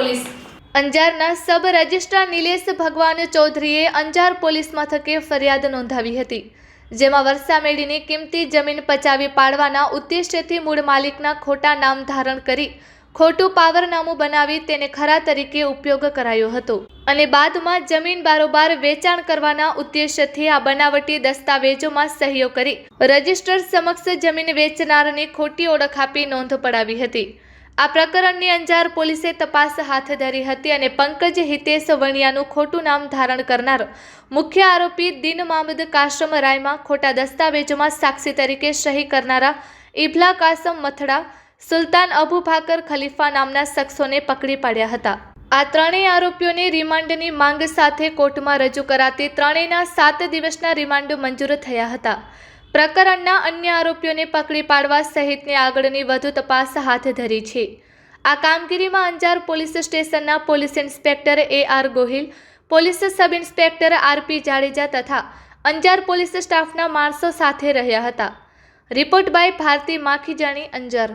Police અંજારના sub registrar Nilesh ભગવાન ચૌધરીએ અંજાર પોલીસ મથકે ફરિયાદ નોંધાવી હતી, જેમાં વરસામેડીની કિંમતી જમીન પચાવી પાડવાના ઉદ્દેશ્યથી મૂળ માલિકના ખોટા નામ ધારણ કરી ખોટું પાવરનામું બનાવી તેને ખરા તરીકે ઉપયોગ કરાયો હતો અને બાદમાં જમીન બારોબાર વેચાણ કરવાના ઉદ્દેશ્યથી આ બનાવટી દસ્તાવેજોમાં સહીઓ કરી રજિસ્ટર સમક્ષ જમીન વેચનારની ખોટી ઓળખ આપી નોંધ પડાવી હતી। આ પ્રકરણની અંજાર પોલીસે તપાસ હાથ ધરી હતી અને પંકજ હિતેશ વણિયાનું ખોટું નામ ધારણ કરનાર મુખ્ય આરોપી દિન મામદ કાસમ રાયમાં ખોટા દસ્તાવેજોમાં સાક્ષી તરીકે સહી કરનારા ઇબ્લા કાસમ મથડા, સુલતાન અબુ ભાકર ખલીફા નામના શખ્સોને પકડી પાડ્યા હતા। આ ત્રણેય આરોપીઓને રિમાન્ડની માંગ સાથે કોર્ટમાં રજૂ કરાતી ત્રણેયના 7 દિવસના રિમાન્ડ મંજૂર થયા હતા। પ્રકરણના અન્ય આરોપીઓને પકડી પાડવા સહિતની આગળની વધુ તપાસ હાથ ધરી છે। આ કામગીરીમાં અંજાર પોલીસ સ્ટેશનના police inspector AR Gohil, police sub inspector RP Jadeja તથા અંજાર પોલીસ સ્ટાફના માણસો સાથે રહ્યા હતા। Report by Bharti Makhijani, Anjar.